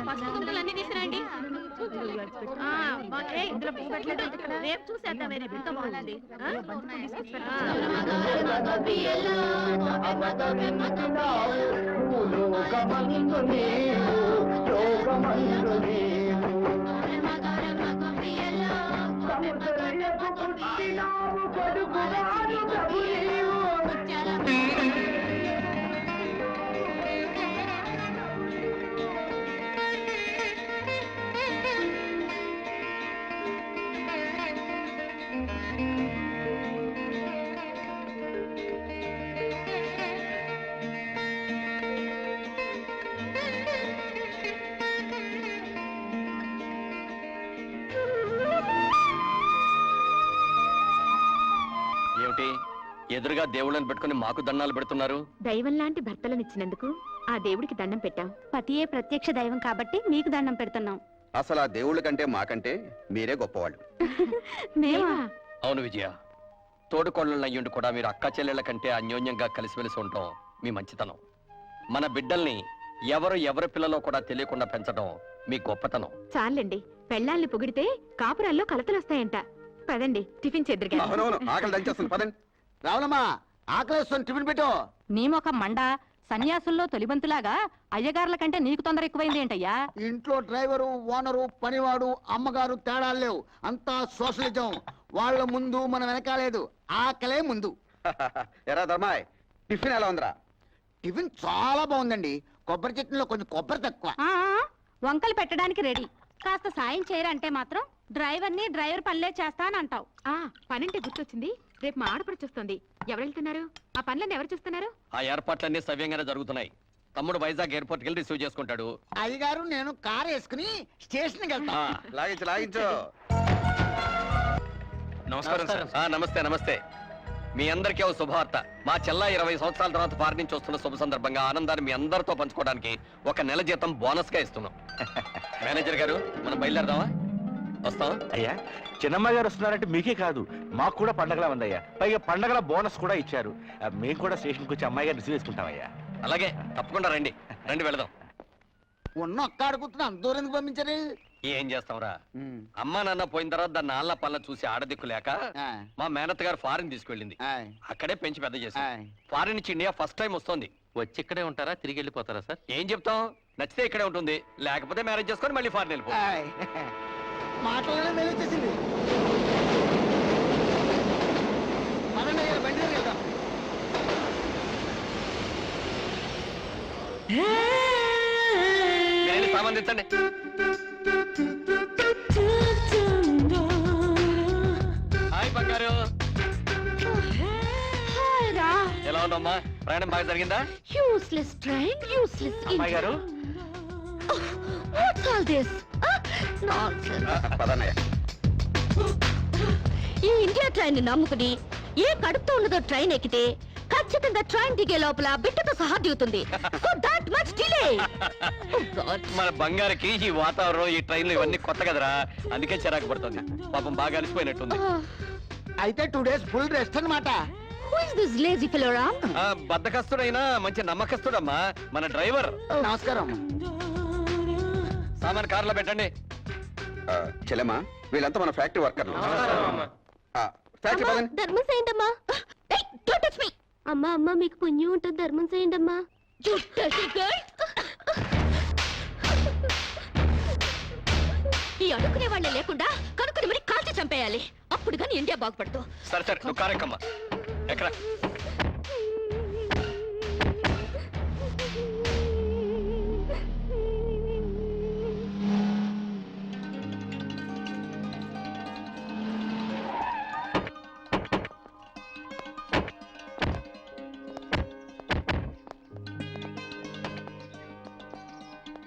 పసుపు కుంకులన్నీ తీసుకురండి. ఇందులో పువ్వు పెట్టలేదు, రేపు చూసేద్దాం. వేరే బిడ్డ బాగుంది. ఎదురుగా దేవుళ్ళని పెట్టుకుని మాకు దండాలు పెడుతున్నారు. దైవం లాంటి భర్తలనిచ్చినందుకు ఆ దేవుడికి దండం పెట్టాం. పతియే ప్రత్యక్ష దైవం కాబట్టి మీకు దండం పెడుతున్నాం. అసలు ఆ దేవుళ్ళ కంటే మాకంటే మీరే గొప్పవాళ్ళు. అవును విజయ, తోడుకోళ్ళయ్యుండి కూడా మీరు అక్క చెల్లెళ్ల కంటే అన్యోన్యంగా కలిసిమెలిసి ఉంటాం మీ మంచితనం. మన బిడ్డల్ని ఎవరి పిల్లలో కూడా తెలియకుండా పెంచడం మీ గొప్పతనం. చాలండి, పెళ్ళాల్ని పొగిడితే కాపురాల్లో కలతలొస్తాయంట. పదండి, టిఫిన్ చేద్దరు. రావులమ్మా, ఆకలిస్తుంది, టిఫిన్ పెట్టు. నీ మొఖం మండ. సన్యాసుల్లో తొలిబంతులాగా అయ్యగారుల కంటే నీకు తొందర ఎక్కువైంది ఏంటయ్యా? ఇంట్లో డ్రైవరు, ఓనరు, పనివాడు, అమ్మగారు తేడాలు లేవు. అంతా సోషలిజం. వాళ్ళ ముందు మనం వెనకాలేదు, ఆకలే ముందు. ఎరా ధర్మాయ్, టిఫిన్ ఎలా ఉందిరా? టిఫిన్ చాలా బాగుందండి. కొబ్బరి చట్నీలో కొంచెం కొబ్బరి తక్కువ. వంకలు పెట్టడానికి రెడీ. కాస్త సాయం చేయరంటే మాత్రం డ్రైవర్ పనులే చేస్తానంటావు. పనింటే గుర్తొచ్చింది, రేపు మా ఆడపడుచొస్తుంది. ఎవరు వెళ్తున్నారు? ఆ పనులన్నీ ఎవరు చూస్తున్నారు? ఆ ఏర్పాట్లన్నీ సవ్యంగానే జరుగుతున్నాయి. తమ్ముడు వైజాగ్ ఎయిర్పోర్ట్కి వెళ్ళి రిసీవ్ చేసుకుంటాడు. అయ్యగారు నేను కారు వేసుకుని స్టేషన్కి వెళ్తా. లాగించు. నమస్కారం సార్. నమస్తే నమస్తే. మీ అందరికీ ఓ శుభవార్త. మా చెల్ల 20 సంవత్సరాల తర్వాత ఫారిన్ నుంచి వస్తున్న శుభ సందర్భంగా ఆనందాన్ని మీ అందరితో పంచుకోవడానికి 1 నెల జీతం బోనస్ గా ఇస్తున్నాం. మేనేజర్ గారు, మనం బయలుదేరదామా? వస్తాం. అయ్యా, చిన్నమ్మ గారు వస్తున్నారంటే మీకే కాదు, మాకు కూడా పండగలా ఉందయ్యా. పైగా పండగల బోనస్ కూడా ఇచ్చారు. మేము కూడా స్టేషన్కి వచ్చి అమ్మాయి గారు రిసీవ్ చేసుకుంటామయ్యా. అలాగే, తప్పకుండా రండి. వెళదాం. ఉన్న ఒక్క అడుగుతున్నా, అంత దూరం ఎందుకు పంపించారు? ఏం చేస్తాంరా, అమ్మా నాన్న పోయిన తర్వాత దాన్ని నాన్న పళ్ళ చూసి ఆడదిక్కు లేక మా మేనత్ గారు ఫారిన్ తీసుకెళ్ళింది. అక్కడే పెంచి పెద్ద చేసి ఫారిన్ నుంచి ఇండియా ఫస్ట్ టైం వస్తుంది. వచ్చి ఇక్కడే ఉంటారా, తిరిగి వెళ్ళిపోతారా సార్? ఏం చెప్తాం, నచ్చితే ఇక్కడే ఉంటుంది, లేకపోతే మ్యారేజ్ చేసుకొని మళ్ళీ ఫారిన్ వెళ్ళిపో. మాటలోనే మేలు వచ్చేసింది. బండి కదా. సంబంధించండి. హాయ్ బంగారు, ఎలా ఉందమ్మా? ప్రయాణం బాగా జరిగిందా? యూస్లెస్ ట్రైన్, యూస్లెస్ అమ్మాయి గారు. What's all this? పదన్నయ్య. ఈ ఇండియా ట్రైన్ నమ్ముకుని ఏ కడుపుతో ఉన్నదో ట్రైన్ ఎక్కితే ఖచ్చితంగా ట్రైన్ దిగే లోపల బిడ్డతో సహా దిగుతుంది. So that much delay. మన బంగారుకి ఈ వాతావరణం, ఈ ట్రైన్లు ఇవన్నీ కొత్త కదరా, అందుకే చిరాకు పడుతుంది. పాపం బాగా అలసిపోయినట్టుంది. అయితే 2 days ఫుల్ రెస్ట్ అన్నమాట. Who is this lazy fellow, Ram? బద్దకస్తుడైనా మంచి నమ్మకస్తుడమ్మా మన డ్రైవర్. నమస్కారం. సామాన్ కార్లో పెట్టండి. చెల్లెమ్మా, వీళ్ళంతా మన ఫ్యాక్టరీ వర్కర్లు. ధర్మం చేయండమ్మా. Don't touch me. అమ్మా అమ్మా, మీకు పుణ్యం ఉంటుంది, ధర్మం చేయండమ్మా. ఈ అడుక్కునే వాళ్ళే లేకుండా కనుక్కుని మరి కాల్చి చంపేయాలి, అప్పుడు కానీ ఇండియా బాగుపడదు. సరే సరే, నువ్వు కారెక్కమ్మా. ఎక్కడ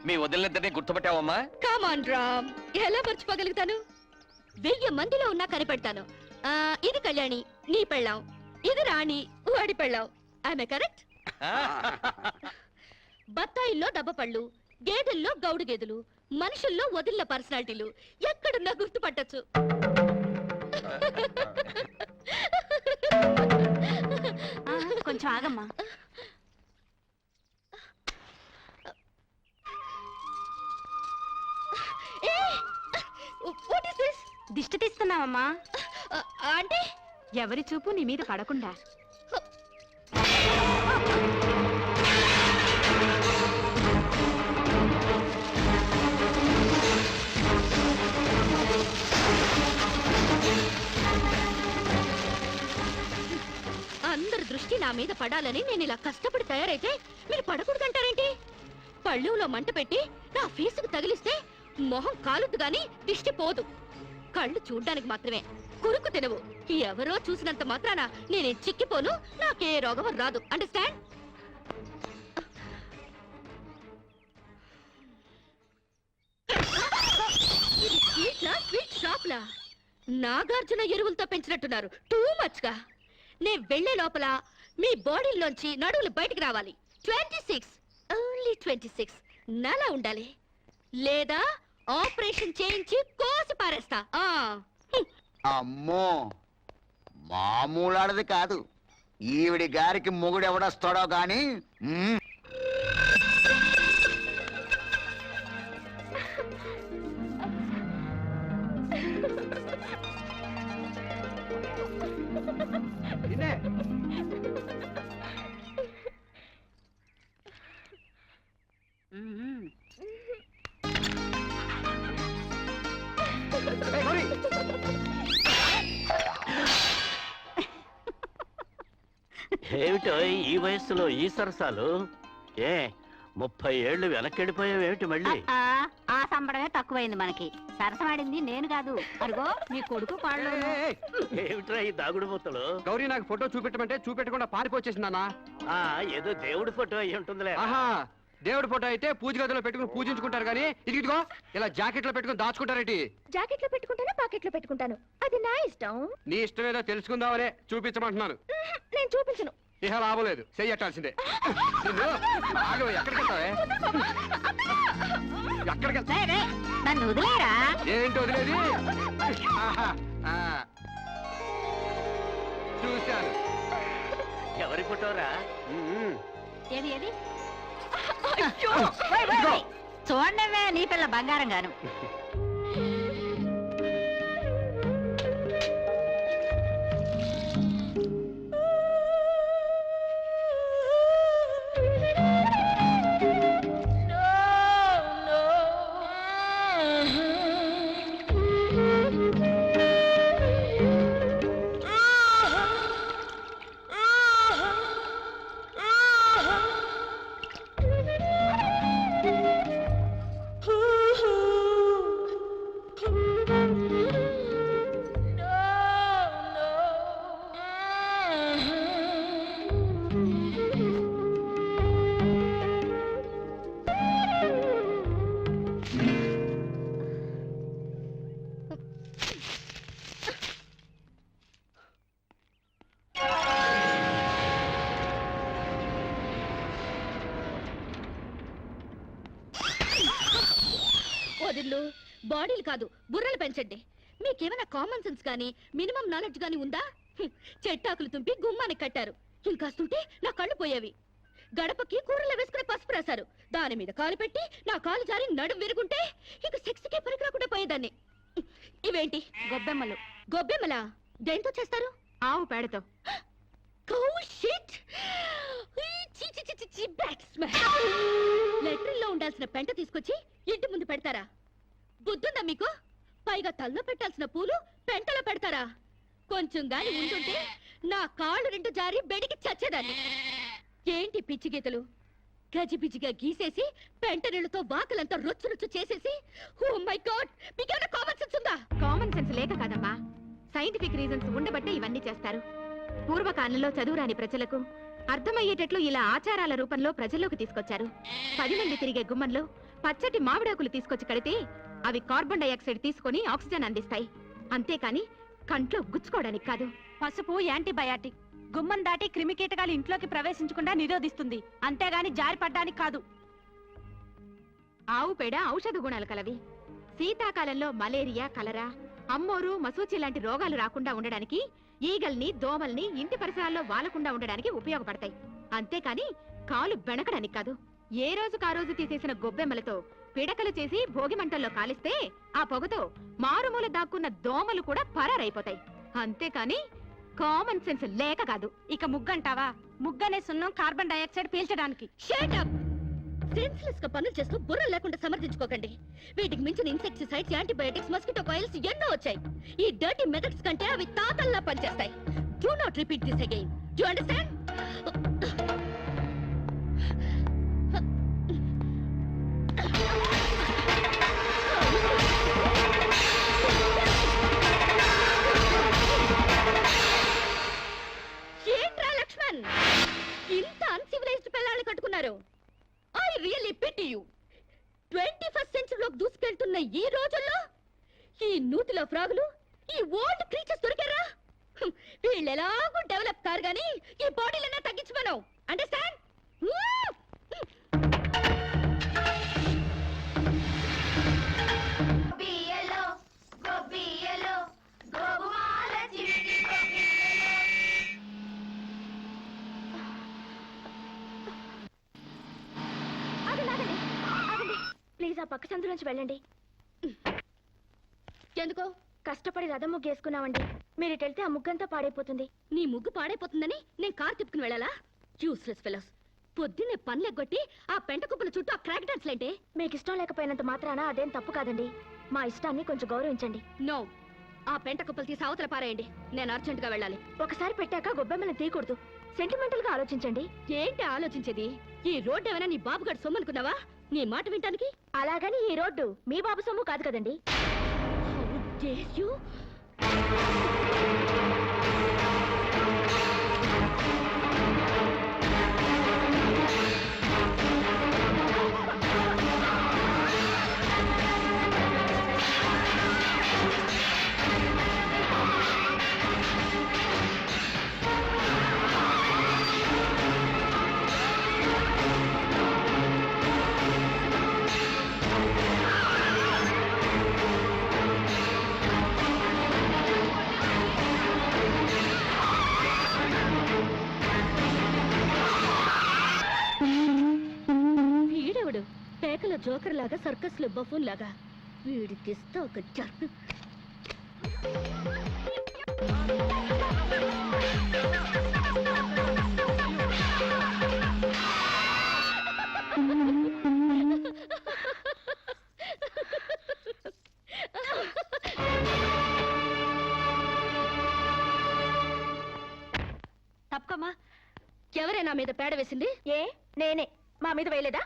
మీ వదిలినిద్దరిని గుర్తుపట్టావమ్మా? కమాన్ రామ్, ఎలా మర్చిపోగలుగుతాను? 1000 మందిలో ఉన్నా కనిపెడతాను. ఇది కళ్యాణి, నీ పెళ్ళాం. ఇది రాణి, వాడి పెళ్ళాం. ఆమె కరెక్ట్? బత్తాయిల్లో దబ్బపళ్ళు, గేదెల్లో గౌడు గేదెలు, మనుషుల్లో వదిలిన పర్సనాలిటీలు ఎక్కడున్నా గుర్తుపట్టచ్చు. కొంచెం ఆగమ్మా. దిష్టి తీస్తున్నావమ్మా. ఆ, అంటే ఎవరి చూపు నీ మీద పడకుండా. అందరి దృష్టి నా మీద పడాలని నేను ఇలా కష్టపడి తయారైతే మీరు పడకూడదంటారేంటి? పళ్ళులో మంట పెట్టి నా ఫేసుకు తగిలిస్తే మొహం కాలుద్దు గాని దిష్టి పోదు. కళ్ళు చూడ్డానికి మాత్రమే, కురుకు తినవు. ఎవరో చూసినంత మాత్రాన నేనే చిక్కిపోను, నాకే రోగం రాదు. అండర్స్టాండ్? ఇది స్వీట్లా, స్వీట్ షాప్లా? నాగార్జున ఎరువులతో పెంచినట్టున్నారు. టూ మచ్ గా. నే వెళ్లే లోపల మీ బాడీలోంచి నడువులు బయటికి రావాలి. 26, ఓన్లీ 26 నెల ఉండాలి, లేదా ఆపరేషన్ చేయించి కోసి పారేస్తా. అమ్మో మామూలాడది కాదు. ఈవిడి గారికి మొగుడెవడొస్తాడో గాని ఏమిటో ఈ వయస్సులో ఈ సరసాలు? 30 ఏళ్ళు వెనకెళ్ళిపోయావేమిటి మళ్ళీ? ఆ సంబడమే తక్కువైంది మనకి. సరసమాడింది నేను కాదు, అడుగో మీ కొడుకు పాడు. ఏమిట్రా ఈ దాగుడు మూతలు? గౌరీ నాకు ఫోటో చూపెట్టమంటే చూపెట్టకుండా పారిపోచేసిందా? ఏదో దేవుడి ఫోటో అయి ఉంటుందిలే. దేవుడి ఫోటో అయితే పూజ గదిలో పెట్టుకుని పూజించుకుంటారు కానీ ఇదిగో ఇలా జాకెట్ లో పెట్టుకుని దాచుకుంటారేంటి? జాకెట్ లో పెట్టుకుంటాను, పాకెట్ లో పెట్టుకుంటాను, అది నా ఇష్టం. నీ ఇష్టం ఏదో తెలుసుకుందామనే చూపించమంటున్నాను. నేను చూపించను. ఇహ లాభం లేదు, చెయ్యట్టాల్సిందే. ఎక్కడికి వెళ్తావే? ఎక్కడికి వెళ్తా? నన్ను వదిలేరా? ఏంటి వదిలేది? చూశాను. ఎవరి ఫోటోరా? ఏది ఏది? చూడండి నీ పిల్ల బంగారం గాను. వదిళ్ళు, బాడీలు కాదు బుర్రలు పెంచండి. మీకేమైనా కామన్ సెన్స్ గానీ మినిమం నాలెడ్జ్ గానీ ఉందా? చెట్టాకులు తుంపి గుమ్మానికి కట్టారు, ఇంకాస్తుంటే నా కళ్ళు పోయేవి. గడపకి కూరలో వేసుకునే పసుపు రాశారు, దాని మీద కాలు పెట్టి నా కాలు జారి నడుం విరుగుంటే ఇక సెక్స్కే పనికి రాకుండా పోయేదాన్ని. ఇవేంటి? గొబ్బెమ్మలు. గొబ్బెమ్మలా? దేంతో చేస్తారు? ఆవు పేడతో. లెటర్లో ఉండాల్సిన పెంట తీసుకొచ్చి ఇంటి ముందు పెడతారా? బుద్ధుందా మీకు? పైగా తల్లో పెట్టాల్సిన పూలు పెంటలో పెడతారా? కొంచెం గాని ఉంటుంటే నా కాళ్ళు రెండు జారి బెడికి చచ్చేదాన్ని. ఏంటి పిచ్చి గీతలు? గజిబిజిగా గీసేసి పెంట నీళ్ళతో వాకలంతా రొచ్చు రొచ్చు చేసేసి, ఓ మై గాడ్, మీకేమైనా కామన్ సెన్స్ ఉందా? కామన్ సెన్స్ లేక కాదమ్మా, సైంటిఫిక్ రీజన్స్ ఉండబట్టే ఇవన్నీ చేస్తారు. పూర్వకాలంలో చదువురాని ప్రజలకు అర్థమయ్యేటట్లు ఇలా ఆచారాల రూపంలో ప్రజల్లోకి తీసుకొచ్చారు. 10 మంది తిరిగే గుమ్మంలో పచ్చటి మామిడాకులు తీసుకొచ్చి కడితే అవి కార్బన్ డైఆక్సైడ్ తీసుకొని ఆక్సిజన్ అందిస్తాయి, అంతేకాని కంట్లో గుచ్చుకోవడానికి కాదు. పసుపు యాంటీబయాటిక్, గుమ్మం దాటి క్రిమికీటకాలు ఇంట్లోకి ప్రవేశించకుండా నిరోధిస్తుంది, అంతేగాని జారిపడ్డానికి కాదు. ఆవు పేడ ఔషధ గుణాలు కలవి. శీతాకాలంలో మలేరియా, కలరా, అమ్మోరు, మసూచి లాంటి రోగాలు రాకుండా ఉండడానికి, ఈగల్ని, దోమల్ని ఇంటి పరిసరాల్లో వాలకుండా ఉండడానికి ఉపయోగపడతాయి, అంతేకాని కాలు బెణకడానికి కాదు. ఏ రోజుకు ఆ రోజు తీసేసిన గొబ్బెమ్మలతో పిడకలు చేసి భోగి మంటల్లో కాలిస్తే ఆ పొగతో మారుమూల దాక్కున్న దోమలు కూడా పరారైపోతాయి. అంతేకాని కామన్ సెన్స్ లేక కాదు. ఇక ముగ్గంటావా? ముగ్గనే సున్నం కార్బన్ డైఆక్సైడ్ పీల్చడానికి. Shut up! సెన్స్లెస్ గా పనులు చేస్తూ బుర్ర లేకుండా సమర్థించుకోకండి. వీటికి మించిన ఇన్సెక్టిసైడ్స్, యాంటీబయాటిక్స్, మస్కిటో కాయిల్స్ ఎన్నో వచ్చాయి. ఈ డర్టీ మెథడ్స్ కంటే అవి తాతల్లా పనిచేస్తాయి. Do not repeat this again. Do you understand? ఏంట్రా లక్ష్మణ్, ఇంత అన్సివిలైజ్డ్ పిల్లల్ని కట్టుకున్నారు? I really pity you. 21st సెంచరీలోకి దూసుకెళ్తున్న ఈ రోజుల్లో ఈ నూతిలో ఫ్రాగులు, ఈ ఓల్డ్ క్రీచర్స్ దొరికారా? వీళ్ళు ఎలాగూ డెవలప్ కారు గానీ ఈ బాడీలన్నా తగ్గించమను. అండర్స్టాండ్? ప్లీజ్ ఆ పక్క సందు నుంచి వెళ్ళండి. ఎందుకో? కష్టపడి రథం ముగ్గు వేసుకున్నామండి. మీరు ఇటు వెళ్తే ఆ ముగ్గంతా పాడైపోతుంది. నీ ముగ్గు పాడైపోతుందని నేను కార్ తిప్పుకుని వెళ్ళాలా? Useless fellows. పొద్దున్నే పనులు ఎగ్గొట్టి ఆ పెంట కుప్పల చుట్టూ ఆ క్రాక్ డాన్స్ లేంటే? మీకు ఇష్టం లేకపోయినంత మాత్రాన అదేం తప్పు కాదండి. మా ఇష్టాన్ని కొంచెం గౌరవించండి. నో, ఆ పెంట కుప్పలు తీసి అవతల పారేయండి. నేను అర్జెంట్ గా వెళ్ళాలి. ఒకసారి పెట్టాక గొబ్బెమ్మల్ని తీయకూడదు. సెంటిమెంటల్ గా ఆలోచించండి. ఏంటి ఆలోచించేది? ఈ రోడ్డు ఏమైనా నీ బాబుగాడు సొమ్ము అనుకున్నావా? నీ మాట వింటానికి? అలాగని ఈ రోడ్డు మీ బాబు సొమ్ము కాదు కదండి. How dare you? వీడెవడు? పేకల జోకర్ లాగా, సర్కస్ లో బఫూన్ లాగా. వీడికిస్తా ఒక జర్ను. తప్పకమ్మా. ఎవరే నా మీద పేడ వేసింది? ఏ నేనే. మా మీద వేయలేదా?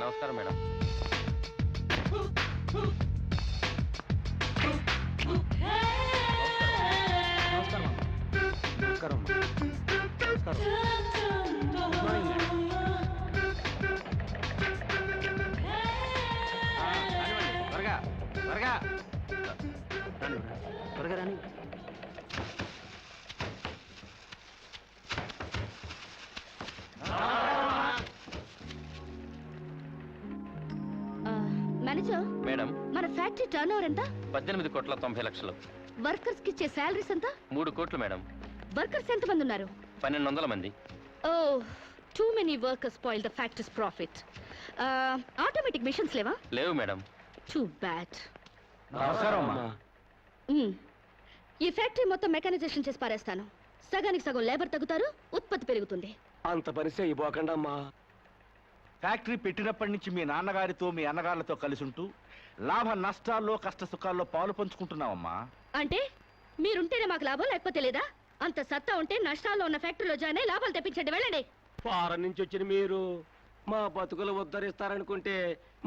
నమస్కారం మేడం. త్వరగా త్వరగా త్వరగా రాని. మేనేజర్, మేడం, మన ఫ్యాక్టరీ టర్న్ ఓవర్ ఎంత? 18,90,00,000. వర్కర్స్ కి ఇచ్చే శాలరీస్ ఎంత? 3 కోట్లు మేడం. వర్కర్స్ ఎంత మంది ఉన్నారు? 1200 మంది. Oh, too many workers spoil the factories profit. Automatic machines లేవా? లేవు మేడం. Too bad. నమస్కారం అమ్మా. ఈ ఫ్యాక్టరీ మొత్తం మెకానైజేషన్ చేసి పారేస్తాను. సగానికి సగం లేబర్ తగ్గుతారు, ఉత్పత్తి పెరుగుతుంది. అంత పని చేయబోకండి అమ్మా. ఫ్యాక్టరీ పెట్టినప్పటి నుంచి మీ నాన్నగారితో మీ అన్నగారులతో కలిసి ఉంటూ లాభ నష్టాల్లో కష్ట సుఖాల్లో పాలు పంచుకుంటున్నావమ్మా. అంటే మీరుంటేనే మాకు లాభం, లేకపోతే లేదా? అంత సత్తా ఉంటే నష్టాల్లో ఉన్న ఫ్యాక్టరీలో జాయిన్ అయ్యి లాభాలు తెప్పించండి. వెళ్ళండి. ఫారెన్ నుంచి వచ్చిన మీరు మా బతుకులు ఉద్ధరిస్తారనుకుంటే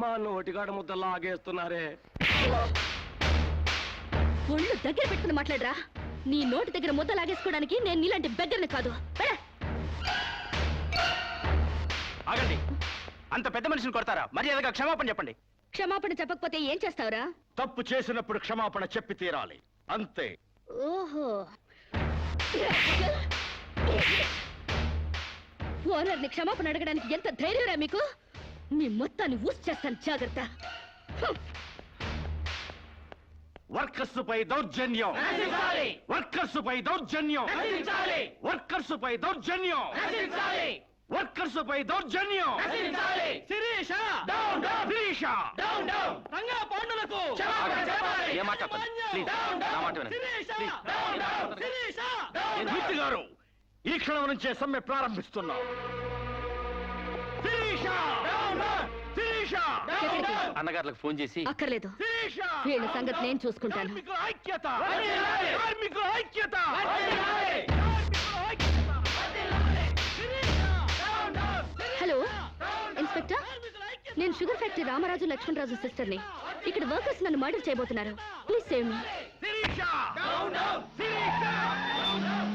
మా నోటిగాడ ముద్ద లాగేస్తున్నారే. ఒళ్ళు దగ్గర పెట్టుకుని మాట్లాడరా. నీ నోటి దగ్గర ముద్ద లాగేసుకోవడానికి నేను నీలాంటి బెగ్గర్ని కాదు. ఆగండి. అంత పెద్ద మనిషిని కొడతారా? మర్యాదగా క్షమాపణ చెప్పండి. క్షమాపణ చెప్పకపోతే ఏం చేస్తావురా? తప్పు చేసినప్పుడు క్షమాపణ చెప్పి తీరాలి, అంతే. ఓహో, ఓనర్ని క్షమాపణ అడగడానికి ఎంత ధైర్యరా మీకు? మీ మొత్తాన్ని ఊసి చేస్తాను, జాగ్రత్త. వర్కర్స్ పై దౌర్జన్యం, వర్కర్స్ పై దౌర్జన్యం, వర్కర్స్ పై దౌర్జన్యం, వర్కర్స్ పై దౌర్జన్యం. శిరీష, శిరీష, రంగా పాండులకు ఏ మాట చెప్పండి, ప్లీజ్, నా మాట వినండి. మూర్తి గారు, ఈ క్షణం నుంచే సమ్మె ప్రారంభిస్తున్నాం. శిరీష, శిరీష, అన్నగారులకు ఫోన్ చేసి అక్కర్లేదు, శిరీష, వీళ్ళ సంగతి నేను చూసుకుంటాను. కార్మికుల ఐక్యత, కార్మికుల ఐక్యత. హలో ఇన్స్పెక్టర్, నేను షుగర్ ఫ్యాక్టరీ రామరాజు లక్ష్మణరాజు సిస్టర్ని. ఇక్కడ వర్కర్స్ నన్ను మర్డర్ చేయబోతున్నారు. Please save me. Sirisha, Sirisha,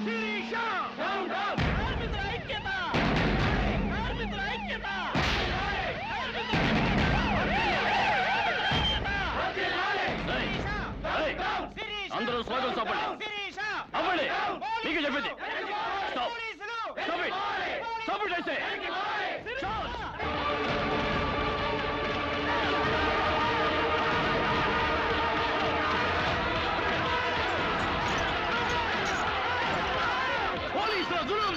Sirisha, కార్మికుల ఐక్యత, కార్మికుల ఐక్యత. అందరూ స్వాగతం చెప్పండి. అవ్వండి, నీకు చెప్పింది. Stop. Stop it. Stop it, I say. పోలీసుల జులుం,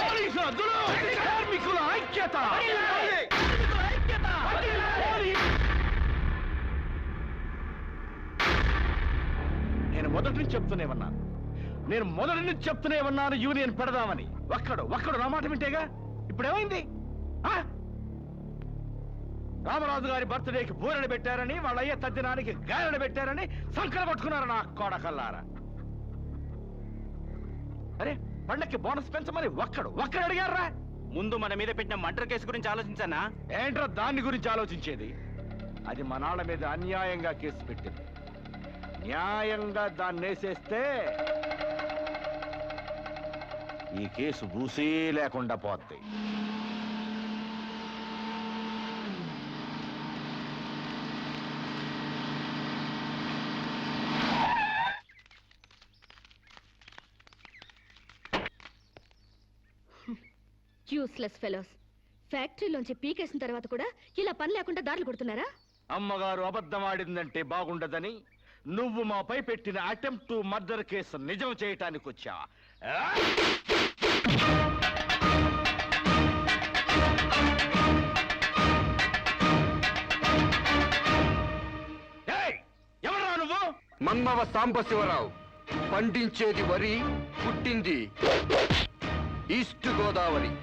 పోలీసుల జులుం, కార్మికుల ఐక్యత. నేను మొదటి నుంచి చెప్తూనే ఉన్నాను యూనియన్ పెడదామని. ఒక్కడు నా మాట వింటేగా. ఇప్పుడు ఏమైంది? రామరాజు గారి బర్త్డేకి బూరెలు పెట్టారని, వాళ్ళ అయ్యే తద్దినానికి గారెలు పెట్టారని సంకర పట్టుకున్నారు నా కోడకల్లారా. అరే, పండక్కి బోనస్ పెంచమని ఒక్కడు అడిగారా? ముందు మన మీద పెట్టిన మర్డర్ కేసు గురించి ఆలోచించానా? ఏంట్రా దాని గురించి ఆలోచించేది? అది మా నాన్న మీద అన్యాయంగా కేసు పెట్టింది. న్యాయంగా దాన్ని వేసేస్తే ఈ కేసు బూసే లేకుండా పోద్ది. Useless fellows. ఫ్యాక్టరీలోంచి పీకేసిన తర్వాత కూడా ఇలా పని లేకుండా దారులు కొడుతున్నారా? అమ్మగారు అబద్ధమాడిందంటే బాగుండదని నువ్వు మాపై పెట్టిన అటెంప్ట్ టు మర్డర్ కేసు నిజం చేయటానికి వచ్చా. ఎవరా నువ్వు? మన్మవ సాంబశివరావు. పండించేది వరి, పుట్టింది ఈస్ట్ గోదావరి.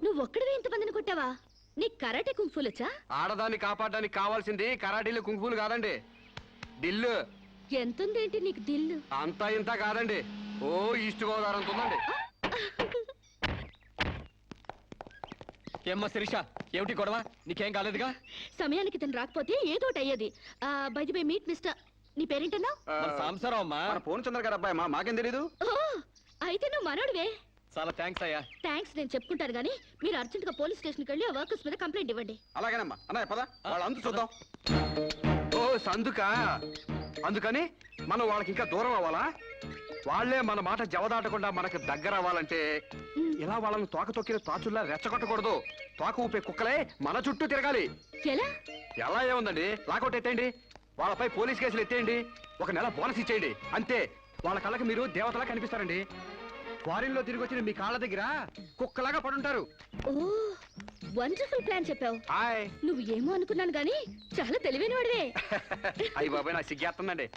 నువ్వొక్కడివే ఇంతమందిని కొట్టావా? నీ కరాటే కుంఫులొచ్చా? ఆడదాన్ని కాపాడడానికి కావాల్సింది కరాటీలు కుంఫులు కాదండి, డిల్లు. ఎంతుందేంటి నీకు దిల్లు? అంతా ఇంత కాదండి, ఓ ఈస్ట్ గోదావరి అంత ఉందండి. ఏమ్మా శిరీష, ఏమిటి గొడవ? నీకేం కాలేదుగా? సమయానికి తను రాకపోతే ఏదోటి అయ్యేది. By the way meet mister, నీ పేరేంటన్నా? మన సాంబశివరావు అమ్మా. మన ఫోన్ చంద్ర గారు అబ్బాయి మాకేం తెలీదు. ఓ అయితే నువ్వు మనోడివే. చాలా థ్యాంక్స్ అయ్యా. థ్యాంక్స్ నేను చెప్పుకుంటాను గానీ మీరు అర్జెంట్ గా పోలీస్ స్టేషన్కి వెళ్ళి ఆ వర్కర్స్ మీద కంప్లైంట్ ఇవ్వండి. అలాగేనమ్మా. అన్నయ్య పద, వాళ్ళ అందు చూద్దాం. ఓ సందుకా, అందుకని మనం వాళ్ళకి ఇంకా దూరం అవ్వాలా? వాళ్లే మన మాట జవదాటకుండా మనకు దగ్గర అవ్వాలంటే ఇలా వాళ్ళని తోక తొక్కిన తాచుల్లా రెచ్చగొట్టకూడదు. తోక ఊపే కుక్కలే మన చుట్టూ తిరగాలి. ఎలా? ఎలా ఏముందండి, లాకౌట్ ఎత్తేయండి, వాళ్ళపై పోలీస్ కేసులు ఎత్తేయండి, 1 నెల బోనస్ ఇచ్చేయండి, అంతే. వాళ్ళ కళ్ళకి మీరు దేవతలా కనిపిస్తారండి. ఫారిన్ లో తిరిగి వచ్చిన మీ కాళ్ళ దగ్గర కుక్కలాగా పడుంటారు. ఓ వండర్ఫుల్ ప్లాన్ చెప్పావు. హాయ్. నువ్వు ఏమో అనుకున్నాను గానీ చాలా తెలివైన వాడివే. అయ్యి బాబాయ్, నాకు సిగ్గేస్తుందండి.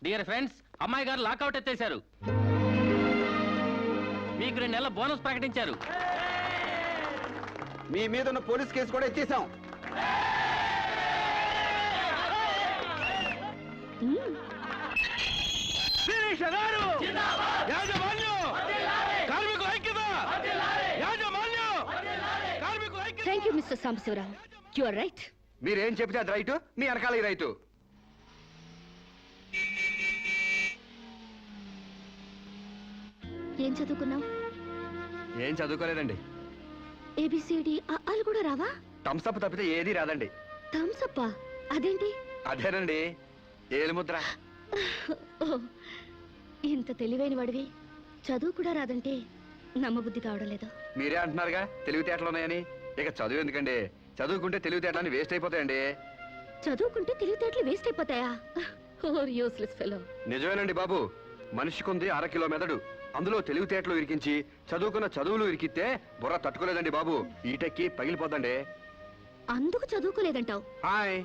డియర్ ఫ్రెండ్స్, అమ్మాయి గారు లాకౌట్ ఎత్తేశారు. మీకు 2 నెలల బోనస్ ప్రకటించారు. మీ మీద ఉన్న పోలీస్ కేసు కూడా ఇచ్చేసాం. Thank you mister Sambasivarao, you are right. మీరేం చెప్తే అది రైటు, మీ వెనకాల ఈ రైటు. ఏం చదువుకున్నావు? ఏం చదువుకోలేదండి. ఏబిసిడి అలు కూడా రావా? థమ్స్అప్ తప్పితే ఏదీ రాదండి. థమ్సప్పా? అదేంటి? అదేనండి, ఏలుముద్ర. ఓ, ఇంత తెలివైన వాడివి చదువు కూడా రాదంటే నమ్మబుద్ధి కావడం లేదు. మీరే అంటున్నారుగా తెలివితేటలు ఉన్నాయని. ఇక చదువు ఎందుకండి, చదువుకుంటే తెలివితేటలని వేస్ట్ అయిపోతాయండి. చదువుకుంటే తెలివితేటలు వేస్ట్ అయిపోతాయా? Or useless fellow. నిజమేనండి బాబు, మనిషికుంది 1/2 కిలో మెదడు, అందులో తెలివితేటలు ఇరికించి చదువుకున్న చదువులు ఇరికితే బుర్ర తట్టుకోలేదండి బాబు, ఈటెక్కి పగిలిపోదండి. అందుకు చదువుకోలేదంటావు? హాయ్.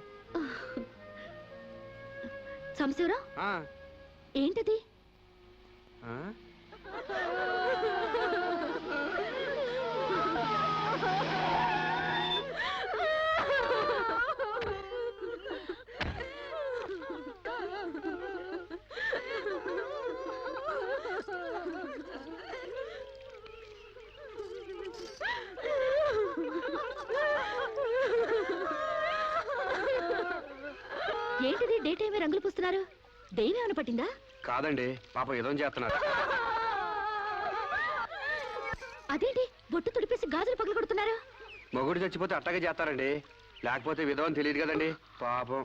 సాంబశివరావు, ఆ, ఏంటది? ఆ? ఏంటిది డే టైమే రంగులు పూస్తున్నారు? దెయ్యం ఏమైనా పట్టిందా? కాదండి, పాపం ఏదో చేస్తున్నారు. అదేంటి బొట్టు తుడిపేసి గాజులు పగలు కొడుతున్నారు? మొగుడు చచ్చిపోతే అట్టగే చేస్తారండి, లేకపోతే విధవని తెలియదు కదండి పాపం.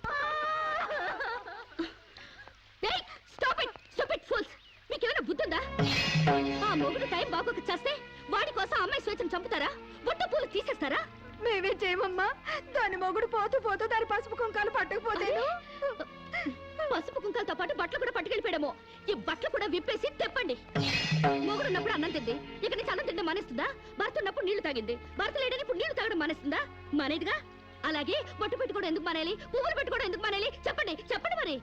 మీకేమైనా బుద్ధుందా? ఆ మొగుడు టైం బాగోక చేస్తే వాడి కోసం అమ్మాయి స్వేచ్ఛను చంపుతారా? బొట్టు పూలు తీసేస్తారా? మేమే చేయమమ్మా. దాని మొగుడు పోతూ పోతూ దాని పసుపు కుంకాలు పట్టకపోతే పసుపు కుంకాలతో పాటు బట్టలు కూడా పట్టుకెళ్ళిపోయాడేమో. ఈ బట్టలు కూడా విప్పేసి తెప్పండి. మొగుడు ఉన్నప్పుడు అన్నం తింది, ఇక నుంచి అన్నం తింటే మానేస్తుందా? భర్త ఉన్నప్పుడు నీళ్లు తాగింది, భర్త లేడని ఇప్పుడు నీళ్లు తాగడం మానేస్తుందా? మానేదిగా. అలాగే బొట్టు పెట్టుకోవడం ఎందుకు మానేయాలి? పువ్వులు పెట్టుకోవడం ఎందుకు మానేయాలి? చెప్పండి చెప్పండి. మరి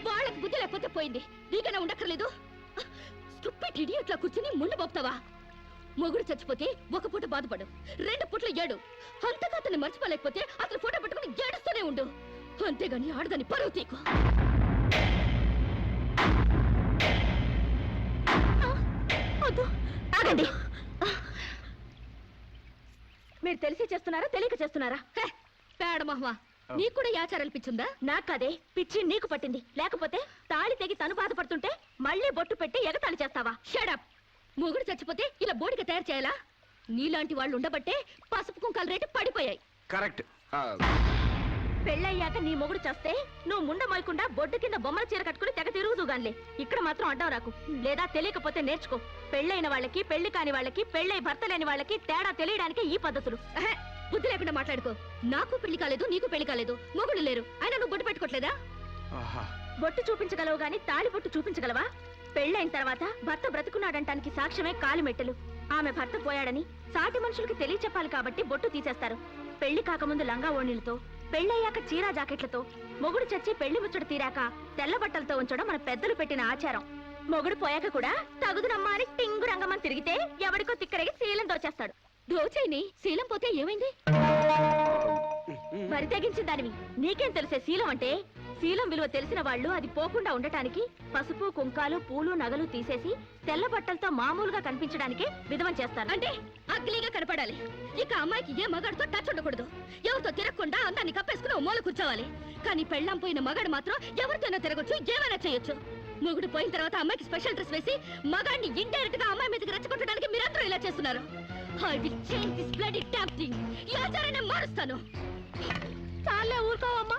వాళ్ళకి బుద్ధి లేకపోతే పోయింది, నీకైనా ఉండక్కర్లేదు. స్టూపిడ్ ఇడియట్లా కూర్చుని ముందు పోపుతావా? మొగుడు చచ్చిపోతే 1 పూట బాధపడు, 2 పూటలు ఏడు. అంతగా అతన్ని మర్చిపోలేకపోతే అతను ఫోటో పెట్టుకుని ఏడుస్తూనే ఉండు. అంతేగాని ఆడదాన్ని పరువు తీకు. ఆగండి. మీరు తెలిసి చేస్తున్నారా తెలియక చేస్తున్నారా? పేడ మహ్వా, నీకు కూడా ఆచారాలు పిచ్చుందా? నాకదే పిచ్చి నీకు పట్టింది. లేకపోతే తాళి తెగి తను బాధపడుతుంటే మళ్ళీ బొట్టు పెట్టి ఎగతాళి చేస్తావా? షడప్. మొగుడు చచ్చిపోతే ఇలా బోడిగా తయారు చేయాలా? నీలాంటి వాళ్ళు ఉండబట్టే పసుపు కుంకాల రేటు పడిపోయాయి. కరెక్ట్. పెళ్ళయ్యాక నీ మొగుడు చేస్తే నువ్వు ముండ మోయకుండా బొడ్డు కింద బొమ్మల చీర కట్టుకుని తెగ తిరుగుదుగాన్లే. ఇక్కడ మాత్రం అడ్డం రాకు. లేదా తెలియకపోతే నేర్చుకో. పెళ్ళైన వాళ్ళకి, పెళ్లి కాని వాళ్ళకి, పెళ్ళై భర్త లేని వాళ్ళకి తేడా తెలియడానికి ఈ పద్ధతులు. బుద్ధి లేకుండా మాట్లాడుకో. నాకు పెళ్లి కాలేదు, నీకు పెళ్లి కాలేదు, మొగుడు లేరు, అయినా నువ్వు బొట్టు పెట్టుకోవట్లేదా? బొట్టు చూపించగలవు గాని తాళి బొట్టు చూపించగలవా? పెళ్ళైన తర్వాత భర్త బ్రతుకున్నాడంటానికి సాక్ష్యమే కాలి మెట్టెలు. ఆమె భర్త పోయాడని సాటి మనుషులకి తెలియచెప్పాలి కాబట్టి బొట్టు తీసేస్తారు. పెళ్లి కాకముందు లంగా ఓణీలతో, పెళ్ళయ్యాక చీరా జాకెట్లతో, మొగుడు చచ్చి పెళ్లి ముచ్చట తీరాక తెల్ల బట్టలతో ఉంచడం మన పెద్దలు పెట్టిన ఆచారం. మొగుడు పోయాక కూడా తగుదునమ్మా అని టింగు రంగమని తిరిగితే ఎవడికో తిక్కరేగి శీలం దోచేస్తాడు. దోచైని శీలం పోతే ఏమైంది? మరి తెగించిన దానివి నీకేం తెలిసే శీలం అంటే? శీలం విలువ తెలిసిన వాళ్ళు అది పోకుండా ఉండటానికి పసుపు, కుంకాలు, పూలు, నగలు తీసేసి తెల్ల బట్టలతో మామూలుగా కనిపించడానికే విధవం చేస్తారు. అంటే అగ్లీగా కనపడాలి. ఇక అమ్మాయికి ఏ మగాడితో టచ్ ఉండకూడదు. ఎవరితో తిరగకుండా అందాన్ని కప్పేసుకుని ఓ మూల కూర్చోవాలి. కానీ పెళ్ళాం పోయిన మగాడు మాత్రం ఎవరితోనో తిరగొచ్చు, ఏమైనా చేయొచ్చు. మొగుడు పోయిన తర్వాత అమ్మాయికి స్పెషల్ డ్రెస్ వేసి మగాడిని ఇండైరెక్ట్ గా అమ్మాయి మీదకి రెచ్చగొట్టడానికి మీరందరూ ఇలా చేస్తున్నారు. I will change this bloody damn thing. ఈ ఆచారాన్ని మారుస్తాను. చాలే ఊరుకోవమ్మా,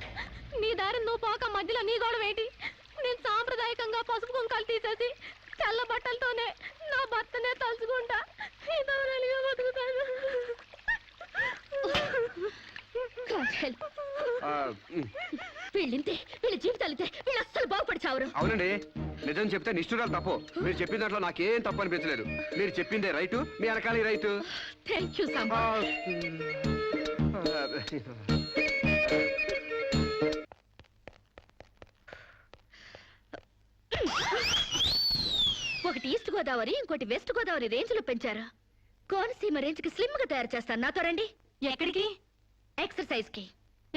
నీ దారి నువ్వు పోక మధ్యలో నీ గొడవ ఏంటి? నేను సాంప్రదాయకంగా పసుపు కుంకాలు తీసేసి తెల్ల బట్టలతోనే నా భర్తనే తలుచుకుంటా ఇదవరలిగా బతుకుతాను. God help. వీళ్ళింతే, వీళ్ళ జీవితాలితే, వీళ్ళు అస్సలు బాగుపడి చావరు. అవునండి, నిజం చెప్తే నిష్ఠురాలు తప్పు. మీరు చెప్పిన దాంట్లో నాకేం తప్పు అనిపించలేదు. మీరు చెప్పిందే రైటు, మీ వెనకాల రైటు. Thank you Samba. ఒకటి ఈస్ట్ గోదావరి, ఇంకోటి వెస్ట్ గోదావరి రేంజ్ లో పెంచారు. కోనసీమ రేంజ్ కి స్లిమ్ గా తయారు చేస్తాను. నాతో రండి. ఎక్కడికి? ఎక్సర్సైజ్ కి.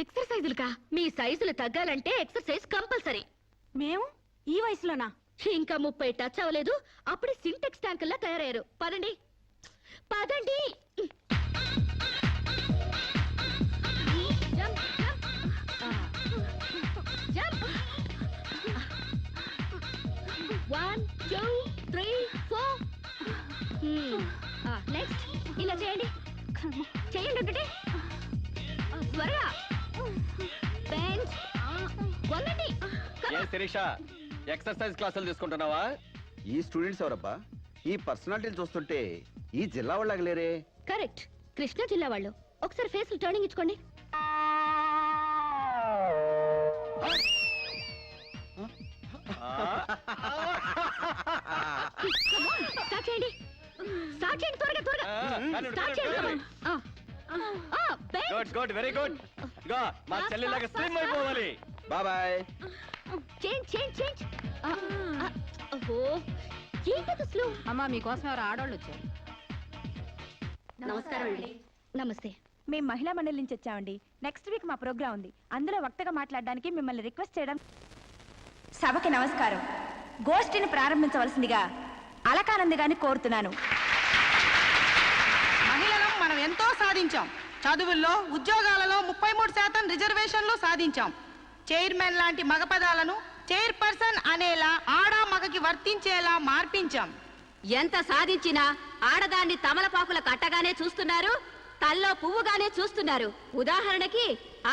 ఎక్సర్సైజులుకా? మీ సైజులు తగ్గాలంటే ఎక్సర్సైజ్ కంపల్సరీ. మేము ఈ వయసులోనా? ఇంకా 30 టచ్ అవ్వలేదు, అప్పుడే సింటెక్స్ ట్యాంకుల్లా తయారయ్యారు. పదండి పదండి. Jump, jump. జంప్. 1 2 3 4. నెక్స్ట్ ఇలా చేయండి. చేయండి ఒకటి. త్వరగా. బెంచ్. వంగండి. శిరీష, ఎక్సర్సైజ్ క్లాసులు తీసుకుంటున్నావా? ఈ స్టూడెంట్స్ ఎవరబ్బా? ఈ పర్సనాలిటీలు చూస్తుంటే ఈ జిల్లా వాళ్ళకి లేరే. కరెక్ట్, కృష్ణా జిల్లా వాళ్ళు. ఒకసారి ఫేస్ టర్నింగ్ ఇచ్చుకోండి. స్టార్ట్ చేయండి. స్టార్ట్ చేయండి, త్వరగా త్వరగా. స్టార్ట్ చేయండి. Good good, very good. ఇగో మా చెల్లిలాగా స్లిమ్ అయిపోవాలి. బాబాయ్. Change change change. ఓహో, ఏంటది స్లో? అమ్మా, మీకోసం ఎవరు ఆడవాళ్ళు వచ్చారు. నమస్కారం అండి. నమస్తే. మేము మహిళా మండలి నుంచి వచ్చామండి. నెక్స్ట్ వీక్ మా ప్రోగ్రామ్ ఉంది. అందులో వక్తగా మాట్లాడడానికి మిమ్మల్ని రిక్వెస్ట్ చేయడం. సభకి నమస్కారం. గోష్ఠిని ప్రారంభించవలసిందిగా అలకానంది గారిని కోరుతున్నాను. మహిళలం మనం ఎంతో సాధించాం. చదువుల్లో, ఉద్యోగాలలో 33% రిజర్వేషన్లు సాధించాం. చైర్మన్ లాంటి మగ పదాలను చైర్పర్సన్ అనేలా ఆడా మగకి వర్తించేలా మార్పించాం. ఎంత సాధించినా ఆడదాన్ని తమలపాకుల కట్టగానే చూస్తున్నారు, తల్లో పువ్వుగానే చూస్తున్నారు. ఉదాహరణకి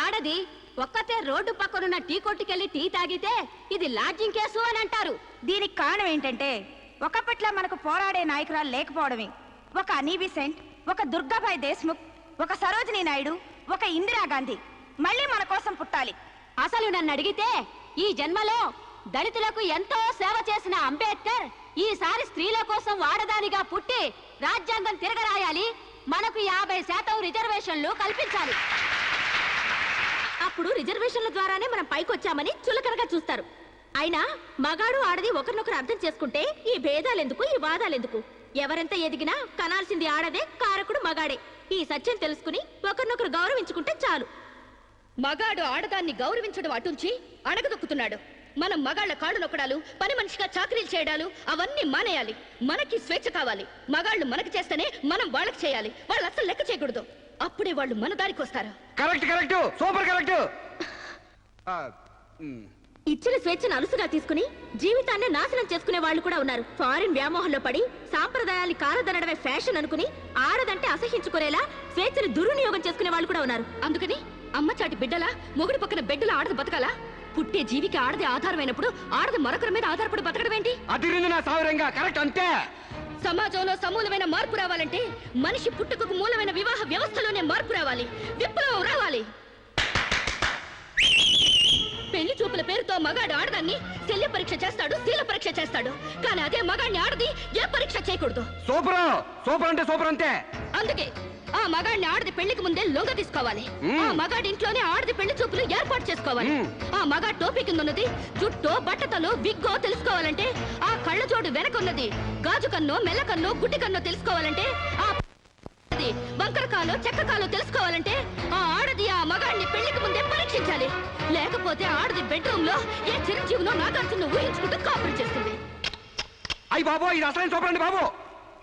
ఆడది ఒక్కతే రోడ్డు పక్కనున్న టీ కొట్టుకెళ్లి టీ తాగితే ఇది లాడ్జింగ్ కేసు అని అంటారు. దీనికి కారణం ఏంటంటే ఒకప్పట్లో మనకు పోరాడే నాయకురాలు లేకపోవడమే. ఒక అనీ బెసెంట్, ఒక దుర్గాబాయ్ దేశ్ముఖ్, ఒక సరోజినీ నాయుడు, ఒక ఇందిరాగాంధీ మళ్ళీ మన కోసం పుట్టాలి. అసలు నన్ను అడిగితే ఈ జన్మలో దళితులకు ఎంతో సేవ చేసిన అంబేద్కర్ ఈసారి స్త్రీల కోసం వాడదానిగా పుట్టి రాజ్యాంగం తిరగరాయాలి, మనకు 50% రిజర్వేషన్లు కల్పించాలి. అప్పుడు రిజర్వేషన్ల ద్వారానే మనం పైకొచ్చామని చులకనగా చూస్తారు. అయినా మగాడు ఆడది ఒకరినొకరు అర్థం చేసుకుంటే ఈ భేదాలెందుకు, ఈ వాదాలెందుకు? ఎవరెంత ఎదిగినా కనాల్సింది ఆడదే, కారకుడు మగాడే. ఈ సత్యం తెలుసుకుని ఒకరినొకరు గౌరవించుకుంటే చాలు. మగాడు ఆడదాన్ని గౌరవించడం అటుంచి అడగదొక్కుతున్నాడు. మనం మగాళ్ళ కాళ్ళు నొక్కడాలు, పని మనిషిగా చాకరీలు చేయడాలు అవన్నీ మానేయాలి. మనకి స్వేచ్ఛ కావాలి. మగాళ్ళు మనకి చేస్తేనే మనం వాళ్ళకి చేయాలి. వాళ్ళు అసలు లెక్క చేయకూడదు. అప్పుడే వాళ్ళు మన దారికి వస్తారు. Correct correct, super correct. ఇచ్చిన స్వేచ్ఛను అలుసుగా తీసుకుని జీవితాన్ని నాశనం చేసుకునే వాళ్ళు కూడా ఉన్నారు. ఫారిన్ వ్యామోహంలో పడి సాంప్రదాయాన్ని కాలదనడమే ఫ్యాషన్ అనుకుని ఆడదంటే అసహించుకునేలా స్వేచ్ఛను దుర్వినియోగం చేసుకునే వాళ్ళు కూడా ఉన్నారు. అందుకని అమ్మ చాటి బిడ్డలా, మొగుడు పక్కన బిడ్డలా ఆడది బతకాలా? పుట్టే జీవికి ఆడది ఆధారమైనప్పుడు ఆడది మరొకరి మీద ఆధారపడి బతకడం ఏంటి? అదిరింది నా సావిరంగా. కరెక్ట్, అంతే. సమాజంలో సమూలమైన మార్పు రావాలంటే మనిషి పుట్టుకకు మూలమైన వివాహ వ్యవస్థలోనే మార్పు రావాలి, విప్లవం రావాలి. పెళ్లి చూపుల పేరుతో మగాడు ఆడదాన్ని శల్య పరీక్ష చేస్తాడు, శీల పరీక్ష చేస్తాడు. కానీ అదే మగాడిని ఆడది ఏ పరీక్ష చేయకూడదు. సూపర్, సూపర్ అంటే సూపర్ అంతే. అందుకే ఆ మగాడిని ఆడది పెళ్లికి ముందే లొంగ తీసుకోవాలి. ఆ మగాడి ఇంట్లోనే ఆడది పెళ్లి చూపులు ఏర్పాటు చేసుకోవాలి. ఆ మగాడి టోపీ కింద ఉన్నది జుట్టో బట్టతలో విగ్గో తెలుసుకోవాలంటే, ఆ కళ్ళ జోడు వెనకున్నది గాజు కన్నో మెల్ల కన్నో గుడ్డి కన్నో తెలుసుకోవాలంటే, ఆ వంకరకాలో చెక్కకాలో తెలుసుకోవాలంటే ఆ ఆడది ఆ మగాడిని పెళ్లికి ముందే పరీక్షించాలి. లేకపోతే ఆడది బెడ్రూమ్ లో ఏ చిరంజీవినో నాగార్జున ఊహించుకుంటూ కాపురం చేస్తుంది. అయ్యి బాబు, ఇది అసలు చూపండి బాబు.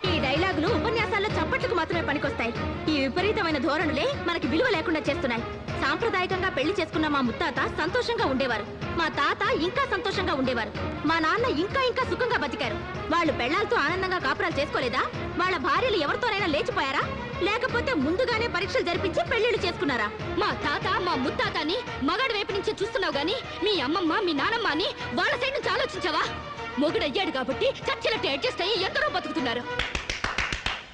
ఈ డైలాగులు ఉపన్యాసాల్లో చప్పట్లకు మాత్రమే పనికొస్తాయి. ఈ విపరీతమైన ధోరణులే మనకి విలువ లేకుండా చేస్తున్నాయి. సాంప్రదాయకంగా పెళ్లి చేసుకున్న మా ముత్తాత సంతోషంగా ఉండేవారు. మా తాత ఇంకా సంతోషంగా ఉండేవారు. మా నాన్న ఇంకా ఇంకా సుఖంగా బతికారు. వాళ్ళు పెళ్లాలతో ఆనందంగా కాపురాలు చేసుకోలేదా? వాళ్ళ భార్యలు ఎవరితోనైనా లేచిపోయారా? లేకపోతే ముందుగానే పరీక్షలు జరిపించి పెళ్లిళ్ళు చేసుకున్నారా? మా తాత మా ముత్తాతని మగాడి వైపు నుంచి చూస్తున్నావు గాని మీ అమ్మమ్మ మీ నానమ్మ అని వాళ్ళ సైడ్ నుంచి ఆలోచించావా? మొగుడయ్యాడు కాబట్టి చచ్చినట్టు అడ్జస్ట్ అయ్యి ఎందరో బతుకుతున్నారు.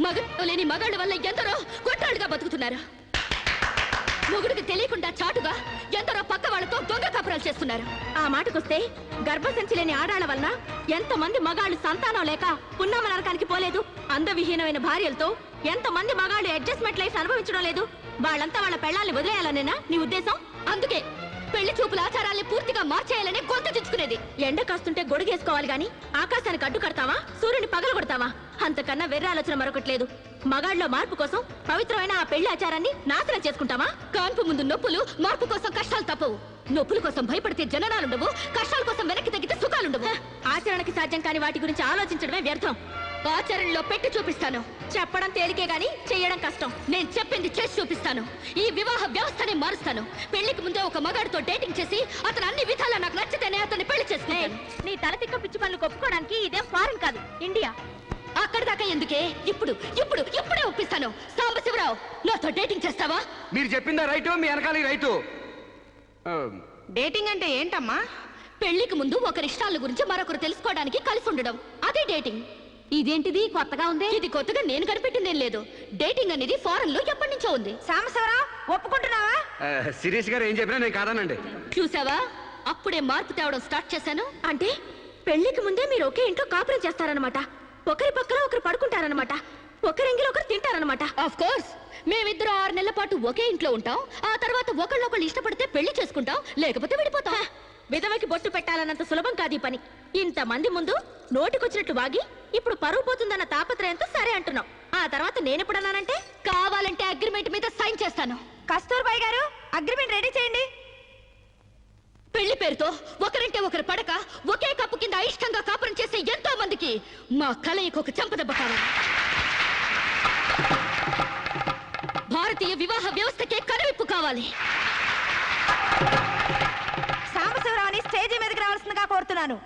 మగ లేని మగాళ్ళ వల్ల ఎందరో కొట్టాళ్ళుగా బతుకుతున్నారు. మొగుడికి తెలియకుండా చాటుగా ఎందరో పక్క వాళ్ళతో దొంగ కాపురాలు చేస్తున్నారు. ఆ మాటకొస్తే గర్భసంచి లేని ఆడాళ్ల వలన ఎంతమంది మగాళ్ళు సంతానం లేక పున్నామ నరకానికి పోలేదు? అందవిహీనమైన భార్యలతో ఎంతమంది మగాళ్ళు అడ్జస్ట్మెంట్ లైఫ్ అనుభవించడం లేదు? వాళ్ళంతా వాళ్ళ పెళ్లాల్ని వదిలేయాలనేనా నీ ఉద్దేశం? అందుకే పెళ్లి చూపుల ఆచారాల్ని పూర్తిగా మార్చేయాలని గొంతు తెచ్చుకునేది. ఎండ కాస్తుంటే గొడుగేసుకోవాలి గాని ఆకాశానికి అడ్డు కడతావా? సూర్యుని పగలగొడతావా? అంతకన్నా వెర్ర ఆలోచన మరొకట్లేదు. మగాళ్ళలో మార్పు కోసం పవిత్రమైన ఆ పెళ్లి ఆచారాన్ని నాశనం చేసుకుంటావా? కాన్పు ముందు నొప్పులు, మార్పు కోసం కష్టాలు తప్పవు. నొప్పుల కోసం భయపడితే జననాలుండవు, కష్టాల కోసం వెనక్కి తగ్గితే సుఖాలుండవు. ఆచరణకి సాధ్యం కాని వాటి గురించి ఆలోచించడమే వ్యర్థం. ఆచరణలో పెట్టి చూపిస్తాను. చెప్పడం తేలికే గాని చెయ్యడం కష్టం. నేను చెప్పింది చేసి చూపిస్తాను. ఈ వివాహ వ్యవస్థనే మారుస్తాను. పెళ్లికి ముందే ఒక మగాడితో డేటింగ్ చేసి అతను అన్ని విధాలా నాకు నచ్చితేనే అతన్ని పెళ్లి చేసుకున్నాను. నీ తల తిక్క పిచ్చి పనులు ఒప్పుకోవడానికి ఇదేం ఫారెన్ కాదు, ఇండియా. అక్కడి దాకా ఎందుకే? ఇప్పుడే ఒప్పిస్తాను. సాంబశివరావు, నాతో డేటింగ్ చేస్తావా? మీరు చెప్పిందా రైటు, మీ వెనకాల రైటు. డేటింగ్ అంటే ఏంటమ్మా? పెళ్లికి ముందు ఒకరి ఇష్టాల గురించి మరొకరు తెలుసుకోవడానికి కలిసి ఉండడం, అదే డేటింగ్. ఇదేంటిది కొత్తగా ఉంది? ఇది కొత్తగా నేను కనిపెట్టిందేం లేదు. డేటింగ్ అనేది ఫారెన్ లో ఎప్పటి నుంచో ఉంది. సాంబశివరావు, ఒప్పుకుంటున్నావా? శిరీష్ గారు ఏం చెప్పినా నేను కాదనండి. చూసావా, అప్పుడే మార్పు తేవడం స్టార్ట్ చేశాను. అంటే పెళ్లికి ముందే మీరు ఒకే ఇంట్లో కాపురం చేస్తారనమాట. ఒకరి పక్కన ఒకరు పడుకుంటారనమాట. ఒకరింగిలో ఒకరు తింటారనమాట. ఆఫ్ కోర్స్, మేమిద్దరం 6 నెలల పాటు ఒకే ఇంట్లో ఉంటాం. ఆ తర్వాత ఒకళ్ళొకళ్ళు ఇష్టపడితే పెళ్లి చేసుకుంటాం, లేకపోతే విడిపోతాం. విధవకి బొట్టు పెట్టాలన్నంత సులభం కాదు ఈ పని. ఇంతమంది ముందు నోటికొచ్చినట్టు వాగి ఇప్పుడు పరువు పోతుందన్న తాపత్రయంతో సరే అంటున్నాం. ఆ తర్వాత నేనెప్పుడన్నానంటే కావాలంటే అగ్రిమెంట్ మీద సైన్ చేస్తాను. కస్తూర్బాయ్ గారు, అగ్రిమెంట్ రెడీ చేయండి. పెళ్లి పేరుతో ఒకరంటే ఒకరు పడక ఒకే కప్పు కింద అయిష్టంగా కాపురం చేసే ఎంతో మందికి మా కలయికి ఒక చెంపదెబ్బ కావాలి. భారతీయ వివాహ వ్యవస్థకే కనువిప్పు కావాలి. సాంబశివరావుని స్టేజీ మీదకి రావాల్సిందిగా కోరుతున్నాను.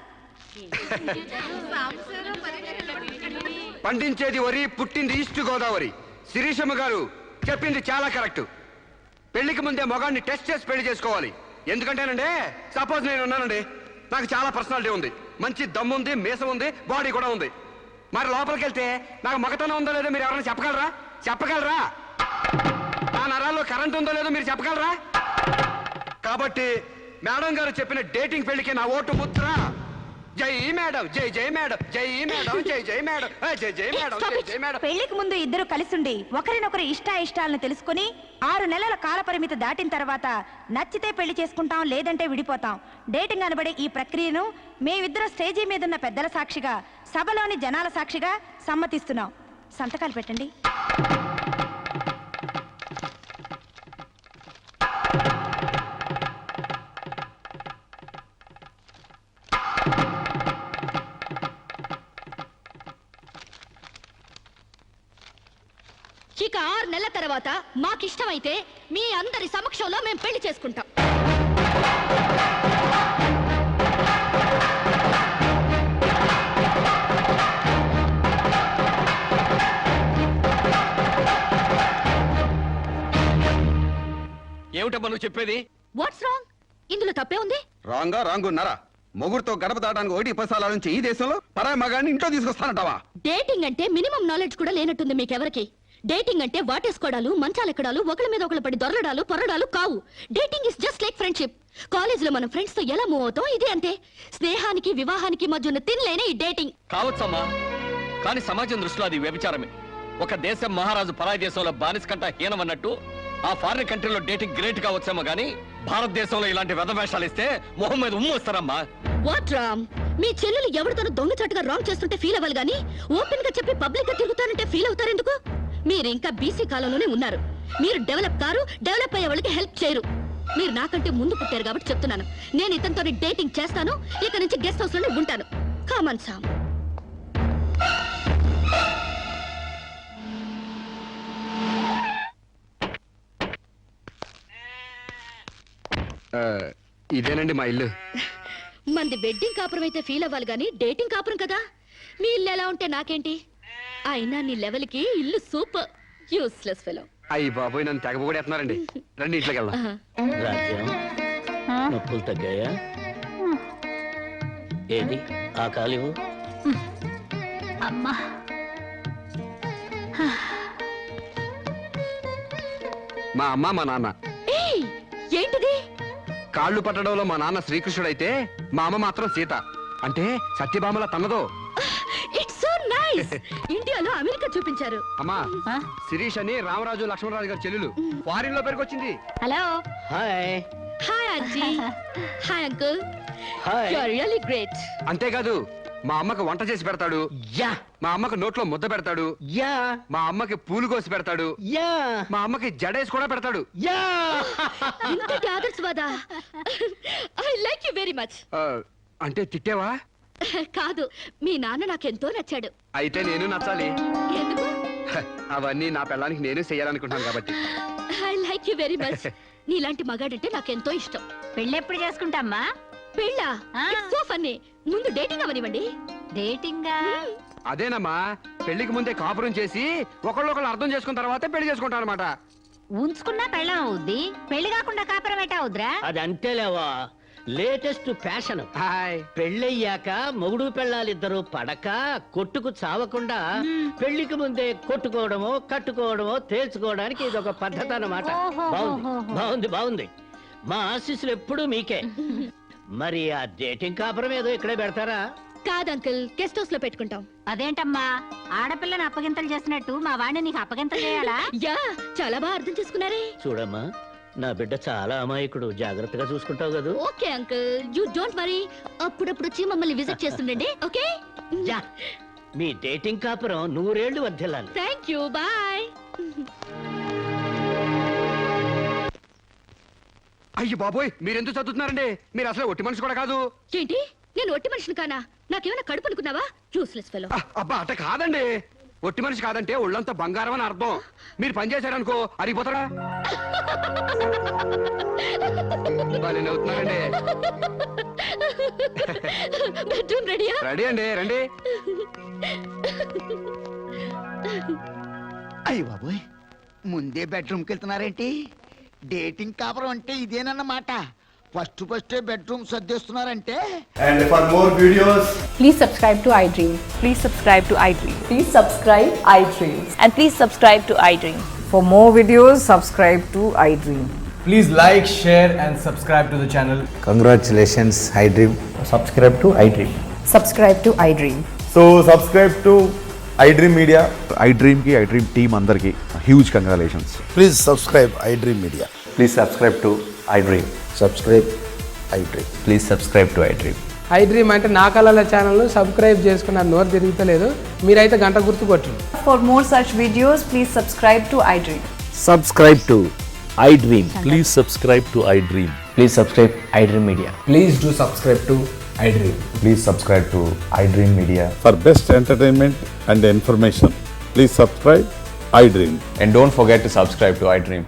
పండించేది వరి, పుట్టింది ఈస్ట్ గోదావరి. శిరీషమ్మ గారు చెప్పింది చాలా కరెక్ట్. పెళ్లికి ముందే మొగాడిని టెస్ట్ చేసి పెళ్లి చేసుకోవాలి. ఎందుకంటేనండి, సపోజ్ నేను ఉన్నానండి, నాకు చాలా పర్సనాలిటీ ఉంది, మంచి దమ్ము ఉంది, మీసం ఉంది, బాడీ కూడా ఉంది. మరి లోపలికి వెళ్తే నాకు మగతనం ఉందో లేదో మీరు ఎవరైనా చెప్పగలరా? నా నరాల్లో కరెంట్ ఉందో లేదో మీరు చెప్పగలరా? కాబట్టి మేడం గారు చెప్పిన డేటింగ్ పెళ్లికి నా ఓటు ముద్ర. జై మేడం, జై జై మేడం, జై మేడం, జై జై మేడం, జై జై మేడం, జై జై మేడం. పెళ్లికి ముందు ఇద్దరు కలిసుండి ఒకరినొకరు ఇష్టాయిష్టాలను తెలుసుకుని 6 నెలల కాల పరిమితి దాటిన తర్వాత నచ్చితే పెళ్లి చేసుకుంటాం, లేదంటే విడిపోతాం. డేటింగ్ అనబడే ఈ ప్రక్రియను మేమిద్దరం స్టేజీ మీదున్న పెద్దల సాక్షిగా, సభలోని జనాల సాక్షిగా సమ్మతిస్తున్నాం. సంతకాలు పెట్టండి. ఇక 6 నెలల తర్వాత మాకిష్టమైతే మీ అందరి సమక్షంలో మేము పెళ్లి చేసుకుంటాం. ఏమిటమ్మా నువ్వు చెప్పేది? What's wrong? ఇందులో తప్పే ఉంది. రాంగున్నారా? మొగుడుతో గడప దాటానికి 1-10 సార్లు నుంచి ఈ దేశంలో పరాయి మగాడిని ఇంట్లో తీసుకొస్తానంటావా? డేటింగ్ అంటే మినిమం నాలెడ్జ్ కూడా లేనట్టుంది మీకెవరికి. డేటింగ్ అంటే వాటేసుకోవడాలు, మంచాలెక్కడాలు, ఒకళ్ళ మీద ఒకళ్ళు పడి దొరలడాలు, పొరడాలు కావు. Dating is just like friendship. కాలేజీలో మనం ఫ్రెండ్స్ తో ఎలా మూవ్ అవుతాం, ఇదే అంతే. స్నేహానికి వివాహానికి మధ్య ఉన్న తినలేని ఈ డేటింగ్ కావచ్చమ్మా, కానీ సమాజం దృష్టిలో అది వ్యభిచారమే. ఒక దేశం మహారాజు పరాయి దేశంలో బానిస కంట హీనమన్నట్టు ఆ ఫారిన్ కంట్రీలో డేటింగ్ గ్రేట్ గా వచ్చామో గానీ భారతదేశంలో ఇలాంటి వెధవేషాలు ఇస్తే మొహం మీద ఉమ్ము వస్తారమ్మా. వాట్ రామ్, మీ చెల్లెలు ఎవరితోనూ దొంగచాటుగా రాంగ్ చేస్తుంటే ఫీల్ అవ్వాలి గానీ ఓపెన్ గా చెప్పి పబ్లిక్ గా తిరుగుతానంటే ఫీల్ అవుతారెందుకు? మీరు ఇంకా బీసీ కాలంలోనే ఉన్నారు. మీరు డెవలప్ కారు, డెవలప్ అయ్యే వాళ్ళకి హెల్ప్ చేయరు. మీరు నాకంటే ముందు పుట్టారు కాబట్టి చెప్తున్నాను. నేను ఇతనితో డేటింగ్ చేస్తాను. ఇక నుంచి గెస్ట్ హౌస్ లోనే ఉంటాను. Come on Sam. ఇదేనండి మా ఇల్లు. మంది వెడ్డింగ్ కాపురం అయితే ఫీల్ అవ్వాలి గానీ డేటింగ్ కాపురం కదా. మీ ఇల్లు ఎలా ఉంటే నాకేంటి? అయినా నీ లెవెల్ కి ఇల్లు సూపర్. Useless fellow. అయ్యి బాబోయ్, నన్ను తెగబోడేస్తున్నారండి. రండి ఇంట్లోకి వెళ్దాం. రాజ్యం నొప్పులు తగ్గాయా? ఏది ఆ కాలివు? అమ్మా మా అమ్మ మా నాన్న. ఏయ్, ఏంటిది? కాళ్ళు పట్టడంలో మా నాన్న శ్రీకృష్ణుడైతే మా అమ్మ మాత్రం సీత. అంటే సత్యభామల తన్నదో. It's so nice. ఇండియాలో అమెరికా చూపించారు. అమ్మా, శిరీష్ అని రామరాజు లక్ష్మణరాజు గారి చెల్లెలు ఫారిన్ లో పెరిగొచ్చింది. Hello. Hi. Hi aunty. Hi uncle. Hi. You are really great. అంతేకాదు మా అమ్మకు వంట చేసి పెడతాడు. యా మా అమ్మకు నోట్లో ముద్ద పెడతాడు. యా మా అమ్మకి పూలు కోసి పెడతాడు. యా మా అమ్మకి జడేసి కూడా పెడతాడు. యా ఇంతటి ఆదర్శవాదా? I like you very much. అంటే తిట్టేవా? కాదు, మీ నాన్న నాకెంతో నచ్చాడు. అయితే నేను నచ్చాలి. ఎందుకు? అవన్నీ నా పిల్లానికి నేను చెయ్యాలనుకుంటున్నాను కాబట్టి. I like you very much. నీలాంటి మగాడంటే నాకెంతో ఇష్టం. పెళ్ళెప్పుడు చేసుకుంటామ్మా? పెళ్ళా? ఆ. So funny. ముందు డేటింగ్ అవనివ్వండి. డేటింగా? అదేనమ్మా, పెళ్లికి ముందే కాపురం చేసి ఒకళ్ళొకళ్ళు అర్థం చేసుకున్న తర్వాతే పెళ్లి చేసుకుంటారు అనమాట. ఉంచుకున్నా పెళ్ళం అవుద్ది, పెళ్లి కాకుండా కాపురం ఎట్టా అవుద్రా? అది అంతేలేవా, లేటెస్ట్ ఫ్యాషన్. హాయ్. పెళ్ళయ్యాక మొగుడు పెళ్ళాలిద్దరూ పడక కొట్టుకు చావకుండా పెళ్లికి ముందే కొట్టుకోవడమో కట్టుకోవడమో తేల్చుకోవడానికి ఇది ఒక పద్ధతి అన్నమాట. బాగుంది బాగుంది బాగుంది. మా ఆశీస్సులు ఎప్పుడూ మీకే. మరి ఆ డేటింగ్ కాపురం ఏదో ఇక్కడే పెడతారా? కాదు అంకుల్, గెస్ట్ హౌస్ లో పెట్టుకుంటాం. అదేంటమ్మా, ఆడపిల్లని అప్పగింతలు చేసినట్టు మా వాడిని నీకు అప్పగింతలు చేయాలా? యా, చాలా బాగా అర్థం చేసుకున్నారే. చూడమ్మా, నా బిడ్డ చాలా అమాయకుడు, జాగ్రత్తగా చూసుకుంటావు కదా. Okay uncle, you don't worry. అప్పుడప్పుడు వచ్చి మమ్మల్ని విజిట్ చేస్తుండండి. ఓకే. యా, మీ డేటింగ్ కాపురం 100 ఏళ్లు వర్ధిల్లాలి. Thank you, bye. అయ్యి బాబోయ్, మీరెందుకు చదువుతున్నారండి? మీరు అసలు ఒట్టి మనిషి కూడా కాదు. ఏంటి, నేను ఒట్టి మనిషిని కానా? నాకేమైనా కడుపు అనుకున్నావా? Useless fellow. అబ్బా, అట్ట కాదండి. ఒట్టి మనిషి కాదంటే ఒళ్ళంతా బంగారం అని అర్థం. మీరు పని చేశారనుకో అరిగిపోతారా? భలే నవ్వుతున్నారండి. బెడ్రూమ్ రెడీయా? రెడీ అండి, రండి. అయ్య బాబోయ్, ముందే బెడ్రూమ్కి వెళ్తున్నారేంటి? డేటింగ్ కాపురం అంటే ఇదేనన్నమాట. ఫస్ట్ బెడ్రూమ్ సర్దేస్తున్నారంటే. And for more videos, Please subscribe to iDream. Please subscribe to iDream. Please subscribe iDream. And please subscribe to iDream. For more videos, subscribe to iDream. please like, share and subscribe to the channel. Congratulations, iDream. Subscribe to iDream. Subscribe to iDream. So subscribe to iDream Media. iDream ki iDream team andarki huge congratulations. Please subscribe iDream Media. Please subscribe to iDream. Subscribe iDream. Please subscribe to iDream. iDream అంటే నా కళల channel subscribe చేసుకున్న నోరు తిరుగుతలేదు. మీరైతే గంట గుర్తు కొట్టండి. For more such videos, please subscribe to iDream. Subscribe to iDream. Please subscribe to iDream. Please subscribe iDream Media. Please do subscribe to iDream. Please subscribe to iDream Media. For best entertainment and information, please subscribe iDream. And don't forget to subscribe to iDream.